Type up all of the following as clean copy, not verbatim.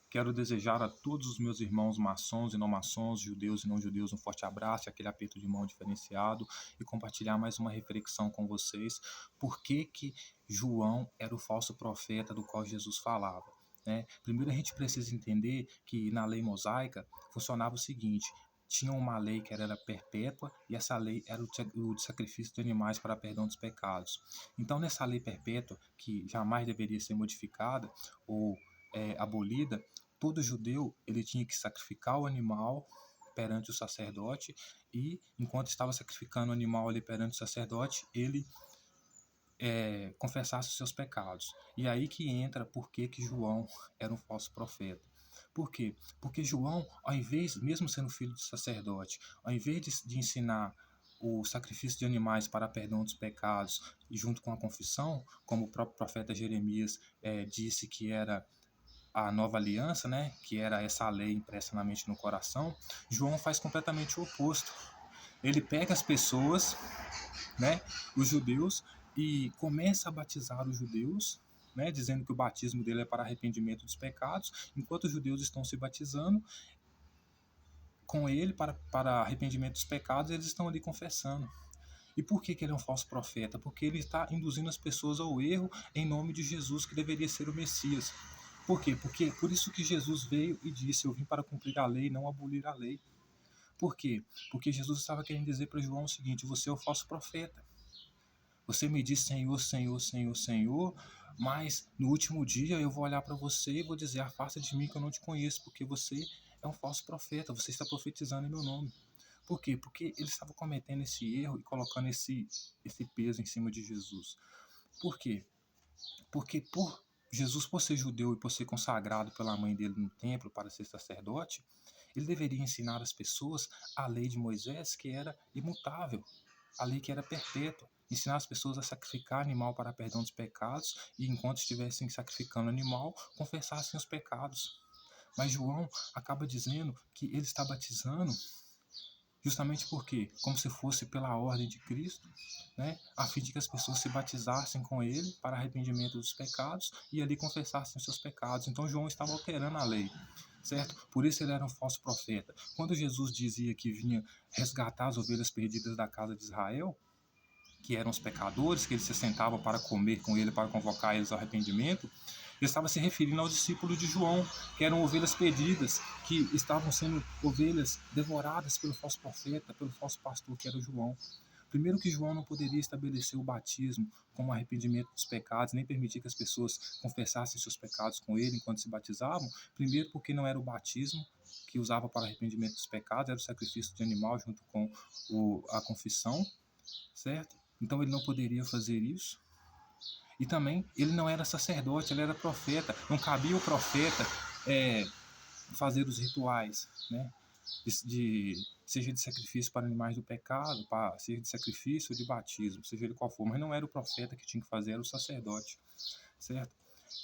Quero desejar a todos os meus irmãos maçons e não maçons, judeus e não judeus, um forte abraço, aquele aperto de mão diferenciado e compartilhar mais uma reflexão com vocês. Por que que João era o falso profeta do qual Jesus falava? Né? Primeiro a gente precisa entender que na lei mosaica funcionava o seguinte: tinha uma lei que era perpétua e essa lei era o de sacrifício de animais para perdão dos pecados. Então, nessa lei perpétua, que jamais deveria ser modificada ou abolida, todo judeu ele tinha que sacrificar o animal perante o sacerdote e, enquanto estava sacrificando o animal ali perante o sacerdote, ele confessasse os seus pecados. E aí que entra por que João era um falso profeta. Por quê? Porque João, ao invés, mesmo sendo filho de sacerdote, ao invés de ensinar o sacrifício de animais para perdão dos pecados, e junto com a confissão, como o próprio profeta Jeremias disse que era a nova aliança, né, que era essa lei impressa na mente e no coração, João faz completamente o oposto. Ele pega as pessoas, né, os judeus, e começa a batizar os judeus, né, dizendo que o batismo dele é para arrependimento dos pecados, enquanto os judeus estão se batizando com ele para arrependimento dos pecados, eles estão ali confessando. E por que ele é um falso profeta? Porque ele está induzindo as pessoas ao erro em nome de Jesus, que deveria ser o Messias. Por quê? Porque por isso que Jesus veio e disse: eu vim para cumprir a lei, não abolir a lei. Por quê? Porque Jesus estava querendo dizer para João o seguinte: você é o falso profeta. Você me diz Senhor, Senhor, Senhor, Senhor, mas no último dia eu vou olhar para você e vou dizer: afasta de mim que eu não te conheço, porque você é um falso profeta, você está profetizando em meu nome. Por quê? Porque ele estava cometendo esse erro e colocando esse peso em cima de Jesus. Por quê? Porque Jesus, por ser judeu e por ser consagrado pela mãe dele no templo para ser sacerdote, ele deveria ensinar as pessoas a lei de Moisés, que era imutável, a lei que era perpétua. Ensinar as pessoas a sacrificar animal para perdão dos pecados e, enquanto estivessem sacrificando animal, confessassem os pecados. Mas João acaba dizendo que ele está batizando justamente porque, como se fosse pela ordem de Cristo, né, a fim de que as pessoas se batizassem com ele para arrependimento dos pecados e ali confessassem os seus pecados. Então João estava alterando a lei, certo? Por isso ele era um falso profeta. Quando Jesus dizia que vinha resgatar as ovelhas perdidas da casa de Israel, que eram os pecadores, que ele se sentava para comer com ele, para convocar eles ao arrependimento, ele estava se referindo aos discípulos de João, que eram ovelhas perdidas, que estavam sendo ovelhas devoradas pelo falso profeta, pelo falso pastor, que era João. Primeiro que João não poderia estabelecer o batismo como arrependimento dos pecados, nem permitir que as pessoas confessassem seus pecados com ele enquanto se batizavam. Primeiro porque não era o batismo que usava para arrependimento dos pecados, era o sacrifício de animal junto com a confissão, certo? Então ele não poderia fazer isso. E também ele não era sacerdote, ele era profeta. Não cabia o profeta fazer os rituais, né? Seja de sacrifício para animais do pecado, seja de sacrifício ou de batismo, seja ele qual for. Mas não era o profeta que tinha que fazer, era o sacerdote, certo?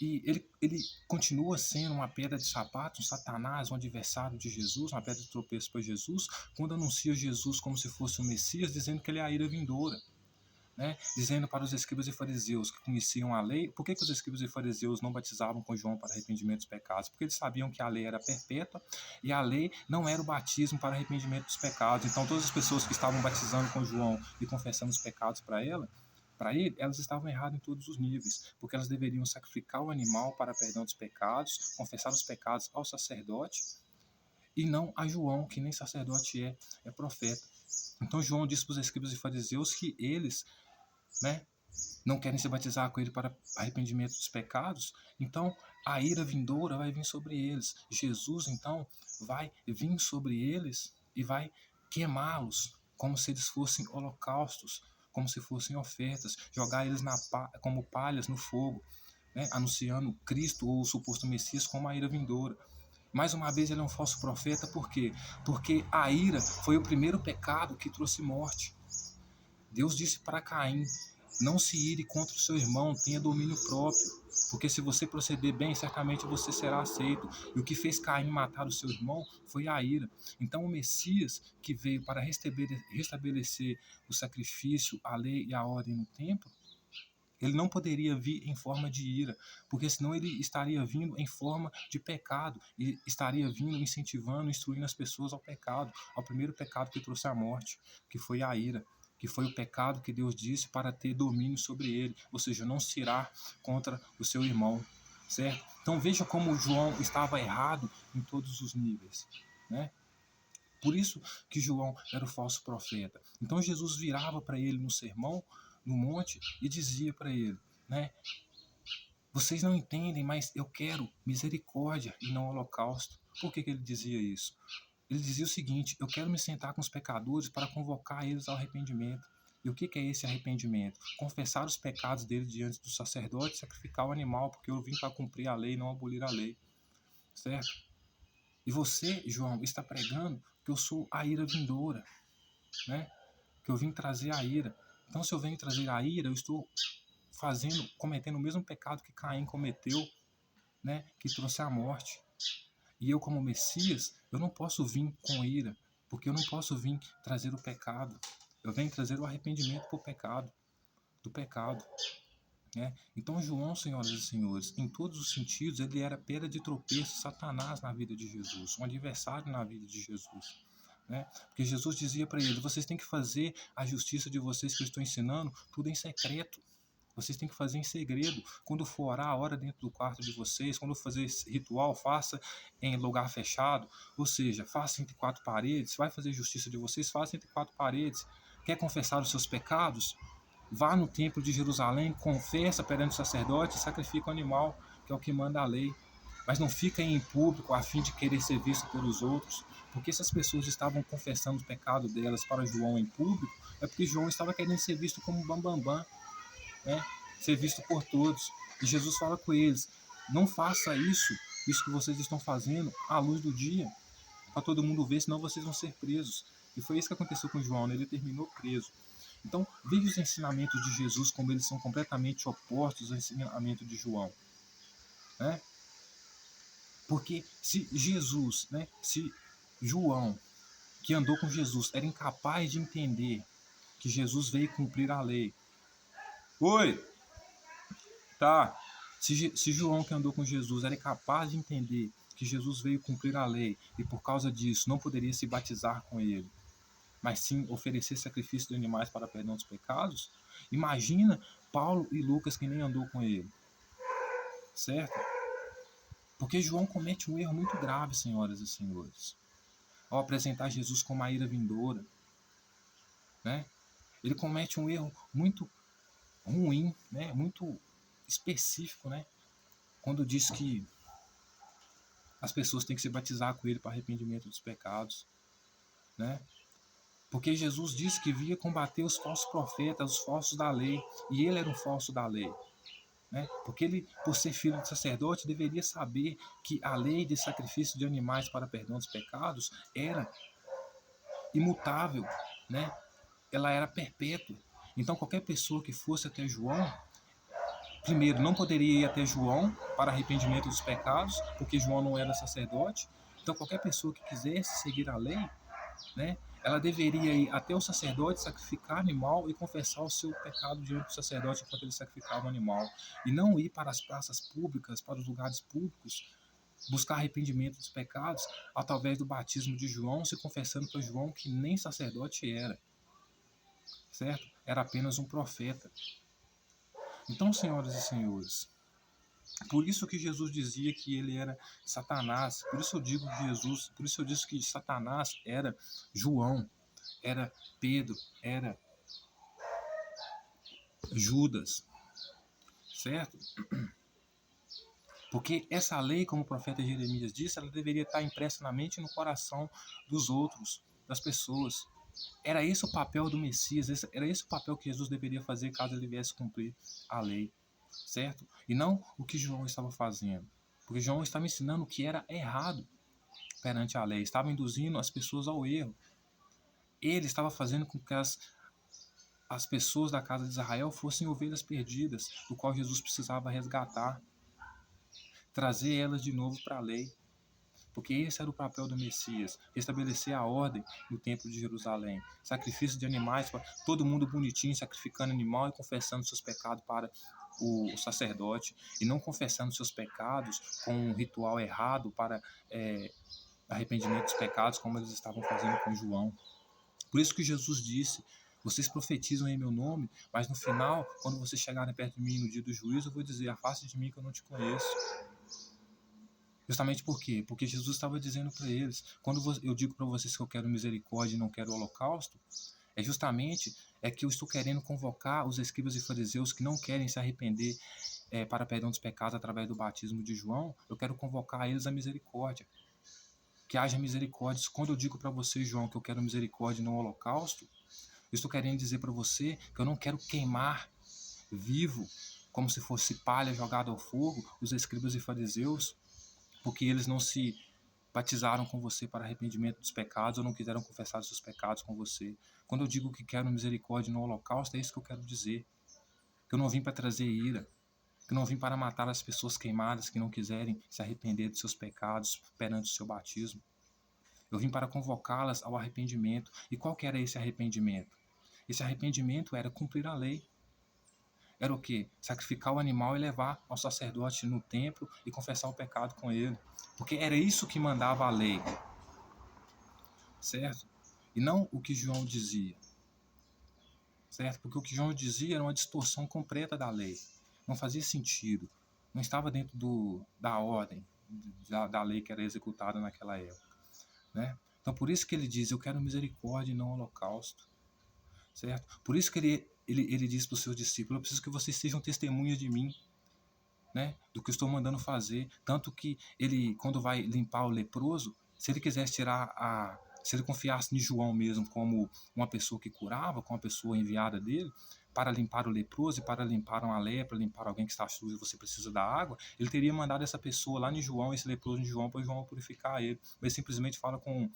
E ele continua sendo uma pedra de sapato, um Satanás, um adversário de Jesus, uma pedra de tropeço para Jesus, quando anuncia Jesus como se fosse o Messias, dizendo que ele é a ira vindoura. Né, dizendo para os escribas e fariseus que conheciam a lei. Por que os escribas e fariseus não batizavam com João para arrependimento dos pecados? Porque eles sabiam que a lei era perpétua e a lei não era o batismo para arrependimento dos pecados. Então todas as pessoas que estavam batizando com João e confessando os pecados para ele, elas estavam erradas em todos os níveis, porque elas deveriam sacrificar o animal para perdão dos pecados, confessar os pecados ao sacerdote e não a João, que nem sacerdote é profeta. Então João disse para os escribas e fariseus que eles, né, não querem se batizar com ele para arrependimento dos pecados, então a ira vindoura vai vir sobre eles. Jesus, então, vai vir sobre eles e vai queimá-los como se eles fossem holocaustos, como se fossem ofertas, jogar eles como palhas no fogo, né, anunciando Cristo ou o suposto Messias como a ira vindoura. Mais uma vez ele é um falso profeta, por quê? Porque a ira foi o primeiro pecado que trouxe morte. Deus disse para Caim: não se ire contra o seu irmão, tenha domínio próprio, porque se você proceder bem, certamente você será aceito. E o que fez Caim matar o seu irmão foi a ira. Então o Messias, que veio para restabelecer o sacrifício, a lei e a ordem no templo, Ele não poderia vir em forma de ira, porque senão ele estaria vindo em forma de pecado, e estaria vindo incentivando, instruindo as pessoas ao pecado, ao primeiro pecado que trouxe a morte, que foi a ira, que foi o pecado que Deus disse para ter domínio sobre ele, ou seja, não se irá contra o seu irmão, certo? Então veja como João estava errado em todos os níveis, né? Por isso que João era o falso profeta. Então Jesus virava para ele no sermão, no monte, e dizia para ele, né? Vocês não entendem, mas eu quero misericórdia e não holocausto. Por que ele dizia isso? Ele dizia o seguinte: eu quero me sentar com os pecadores para convocar eles ao arrependimento. E o que é esse arrependimento? Confessar os pecados deles diante do sacerdote e sacrificar o animal, porque eu vim para cumprir a lei e não abolir a lei. Certo? E você, João, está pregando que eu sou a ira vindoura, né? Que eu vim trazer a ira. Então, se eu venho trazer a ira, eu estou cometendo o mesmo pecado que Caim cometeu, né? Que trouxe a morte. E eu, como Messias, eu não posso vir com ira, porque eu não posso vir trazer o pecado. Eu venho trazer o arrependimento do pecado. Né? Então, João, senhoras e senhores, em todos os sentidos, ele era pedra de tropeço, Satanás na vida de Jesus, um adversário na vida de Jesus. Né? Porque Jesus dizia para ele: vocês têm que fazer a justiça de vocês que eu estou ensinando, tudo em secreto. Vocês têm que fazer em segredo. Quando for orar, ora dentro do quarto de vocês. Quando for fazer ritual, faça em lugar fechado. Ou seja, faça entre quatro paredes. Vai fazer justiça de vocês, faça entre quatro paredes. Quer confessar os seus pecados? Vá no templo de Jerusalém, confessa perante o sacerdote e sacrifica o animal, que é o que manda a lei. Mas não fica em público a fim de querer ser visto pelos outros. Porque se as pessoas estavam confessando o pecado delas para João em público, é porque João estava querendo ser visto como bambambam, né? Ser visto por todos. E Jesus fala com eles: não faça isso que vocês estão fazendo à luz do dia, para todo mundo ver, senão vocês vão ser presos. E foi isso que aconteceu com João, né? Ele terminou preso. Então, veja os ensinamentos de Jesus como eles são completamente opostos ao ensinamento de João, né? Porque se Jesus, né, se João, que andou com Jesus, era incapaz de entender que Jesus veio cumprir a lei. Oi! Tá. Se João, que andou com Jesus, era incapaz de entender que Jesus veio cumprir a lei e por causa disso não poderia se batizar com ele, mas sim oferecer sacrifício de animais para perdão dos pecados, imagina Paulo e Lucas, que nem andou com ele. Certo? Porque João comete um erro muito grave, senhoras e senhores, ao apresentar Jesus como a ira vindoura, né? Ele comete um erro muito ruim, né? Muito específico, né? Quando diz que as pessoas têm que se batizar com ele para arrependimento dos pecados, né? Porque Jesus disse que via combater os falsos profetas, os falsos da lei, e ele era um falso da lei, né? Porque ele, por ser filho de sacerdote, deveria saber que a lei de sacrifício de animais para perdão dos pecados era imutável, né? Ela era perpétua. Então qualquer pessoa que fosse até João, primeiro, não poderia ir até João para arrependimento dos pecados, porque João não era sacerdote. Então qualquer pessoa que quisesse seguir a lei, né, ela deveria ir até o sacerdote, sacrificar animal e confessar o seu pecado diante do sacerdote enquanto ele sacrificava o animal. E não ir para as praças públicas, para os lugares públicos, buscar arrependimento dos pecados através do batismo de João, se confessando para João que nem sacerdote era. Certo? Era apenas um profeta. Então, senhoras e senhores, por isso que Jesus dizia que ele era Satanás. Por isso eu digo que Jesus, por isso eu disse que Satanás era João, era Pedro, era Judas, certo? Porque essa lei, como o profeta Jeremias disse, ela deveria estar impressa na mente e no coração dos outros, das pessoas. Era esse o papel do Messias, era esse o papel que Jesus deveria fazer caso ele viesse cumprir a lei, certo? E não o que João estava fazendo. Porque João estava ensinando o que era errado perante a lei, estava induzindo as pessoas ao erro. Ele estava fazendo com que as pessoas da casa de Israel fossem ovelhas perdidas, do qual Jesus precisava resgatar, trazer elas de novo para a lei. Porque esse era o papel do Messias, estabelecer a ordem no templo de Jerusalém. Sacrifício de animais, todo mundo bonitinho, sacrificando animal e confessando seus pecados para o sacerdote, e não confessando seus pecados com um ritual errado para arrependimento dos pecados, como eles estavam fazendo com João. Por isso que Jesus disse: vocês profetizam em meu nome, mas no final, quando vocês chegarem perto de mim no dia do juízo, eu vou dizer: afaste de mim que eu não te conheço. Justamente por quê? Porque Jesus estava dizendo para eles: quando eu digo para vocês que eu quero misericórdia e não quero holocausto, é justamente que eu estou querendo convocar os escribas e fariseus que não querem se arrepender para perdão dos pecados através do batismo de João. Eu quero convocar eles à misericórdia. Que haja misericórdia. Quando eu digo para você, João, que eu quero misericórdia e não holocausto, eu estou querendo dizer para você que eu não quero queimar vivo, como se fosse palha jogada ao fogo, os escribas e fariseus, porque eles não se batizaram com você para arrependimento dos pecados ou não quiseram confessar os seus pecados com você. Quando eu digo que quero misericórdia no holocausto, é isso que eu quero dizer. Que eu não vim para trazer ira, que eu não vim para matar as pessoas queimadas que não quiserem se arrepender dos seus pecados perante o seu batismo. Eu vim para convocá-las ao arrependimento. E qual que era esse arrependimento? Esse arrependimento era cumprir a lei. Era o quê? Sacrificar o animal e levar ao sacerdote no templo e confessar o pecado com ele. Porque era isso que mandava a lei. Certo? E não o que João dizia. Certo? Porque o que João dizia era uma distorção completa da lei. Não fazia sentido. Não estava dentro da ordem, da lei que era executada naquela época. Né? Então, por isso que ele diz: eu quero misericórdia e não holocausto. Certo? Por isso que ele diz para os seus discípulos: eu preciso que vocês sejam testemunhas de mim, né? Do que eu estou mandando fazer. Tanto que ele, quando vai limpar o leproso, se ele quisesse se ele confiasse em João mesmo como uma pessoa que curava, como uma pessoa enviada dele, para limpar o leproso e para limpar uma lepra, limpar alguém que está sujo e você precisa da água, ele teria mandado essa pessoa lá em João, esse leproso em João, para João purificar ele. Mas simplesmente fala com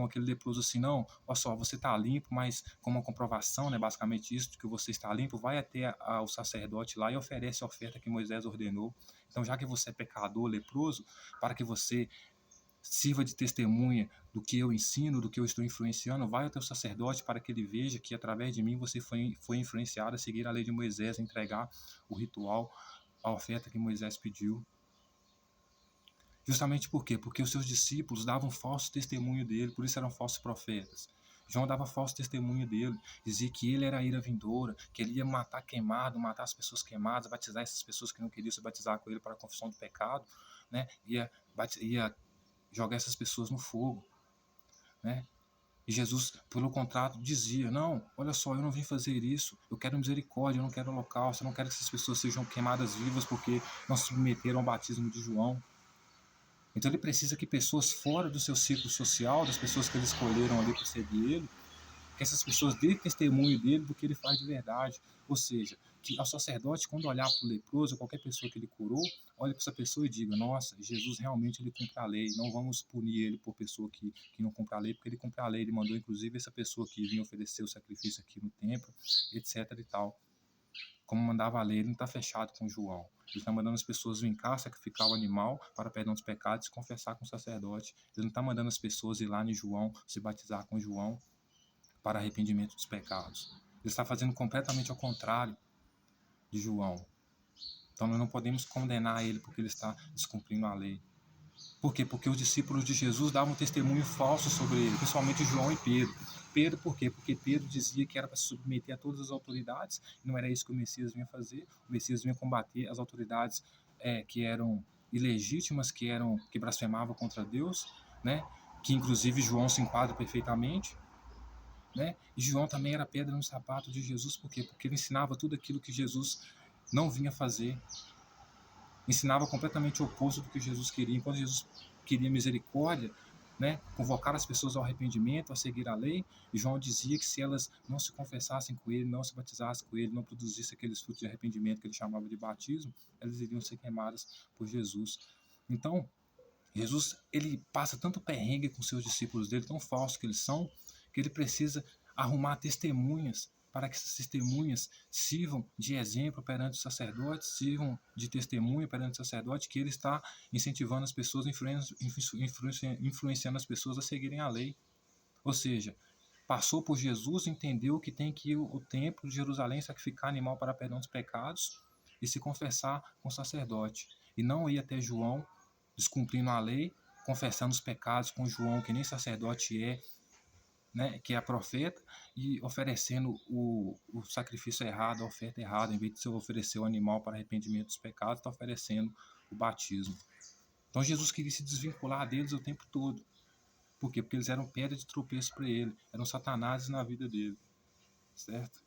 aquele leproso assim: não, olha só, você está limpo, mas como uma comprovação, né, basicamente isso, de que você está limpo, vai até o sacerdote lá e oferece a oferta que Moisés ordenou. Então, já que você é pecador, leproso, para que você sirva de testemunha do que eu ensino, do que eu estou influenciando, vai ao teu sacerdote para que ele veja que através de mim você foi influenciado a seguir a lei de Moisés, a entregar o ritual, a oferta que Moisés pediu. Justamente por quê? Porque os seus discípulos davam falso testemunho dele, por isso eram falsos profetas. João dava falso testemunho dele, dizia que ele era a ira vindoura, que ele ia matar queimado, matar as pessoas queimadas, batizar essas pessoas que não queriam se batizar com ele para a confissão do pecado, né? Ia jogar essas pessoas no fogo, né? E Jesus, pelo contrário, dizia: não, olha só, eu não vim fazer isso, eu quero misericórdia, eu não quero holocausto, eu não quero que essas pessoas sejam queimadas vivas porque não se submeteram ao batismo de João. Então ele precisa que pessoas fora do seu círculo social, das pessoas que eles escolheram ali para seguir ele, que essas pessoas dêem testemunho dele do que ele faz de verdade. Ou seja, que ao sacerdote, quando olhar para o leproso, qualquer pessoa que ele curou, olhe para essa pessoa e diga: nossa, Jesus realmente ele cumpre a lei, não vamos punir ele por pessoa que não cumpre a lei, porque ele cumpre a lei, ele mandou inclusive essa pessoa que vinha oferecer o sacrifício aqui no templo, etc e tal. Como mandava a lei, ele não está fechado com João. Ele está mandando as pessoas vir cá, sacrificar o animal para perdão dos pecados e confessar com o sacerdote. Ele não está mandando as pessoas ir lá em João, se batizar com João para arrependimento dos pecados. Ele está fazendo completamente ao contrário de João. Então nós não podemos condenar ele porque ele está descumprindo a lei. Por quê? Porque os discípulos de Jesus davam testemunho falso sobre ele, principalmente João e Pedro. Pedro, por quê? Porque Pedro dizia que era para se submeter a todas as autoridades, e não era isso que o Messias vinha fazer. O Messias vinha combater as autoridades que eram ilegítimas, que blasfemavam contra Deus, né? Que inclusive João se enquadra perfeitamente. Né? E João também era pedra no sapato de Jesus, por quê? Porque ele ensinava tudo aquilo que Jesus não vinha fazer. Ensinava completamente o oposto do que Jesus queria. Enquanto Jesus queria misericórdia, né, convocar as pessoas ao arrependimento, a seguir a lei, e João dizia que se elas não se confessassem com ele, não se batizassem com ele, não produzissem aqueles frutos de arrependimento que ele chamava de batismo, elas iriam ser queimadas por Jesus. Então, Jesus, ele passa tanto perrengue com seus discípulos dele, tão falsos que eles são, que ele precisa arrumar testemunhas para que essas testemunhas sirvam de exemplo perante os sacerdotes, sirvam de testemunha perante o sacerdote, que ele está incentivando as pessoas, influenciando as pessoas a seguirem a lei. Ou seja, passou por Jesus, entendeu que tem que ir ao templo de Jerusalém sacrificar animal para perdão dos pecados e se confessar com o sacerdote. E não ir até João, descumprindo a lei, confessando os pecados com João, que nem sacerdote é, né, que é profeta, e oferecendo o sacrifício errado, a oferta errada. Em vez de você oferecer o animal para arrependimento dos pecados, está oferecendo o batismo. Então Jesus queria se desvincular deles o tempo todo. Por quê? Porque eles eram pedra de tropeço para ele, eram satanáses na vida dele, certo?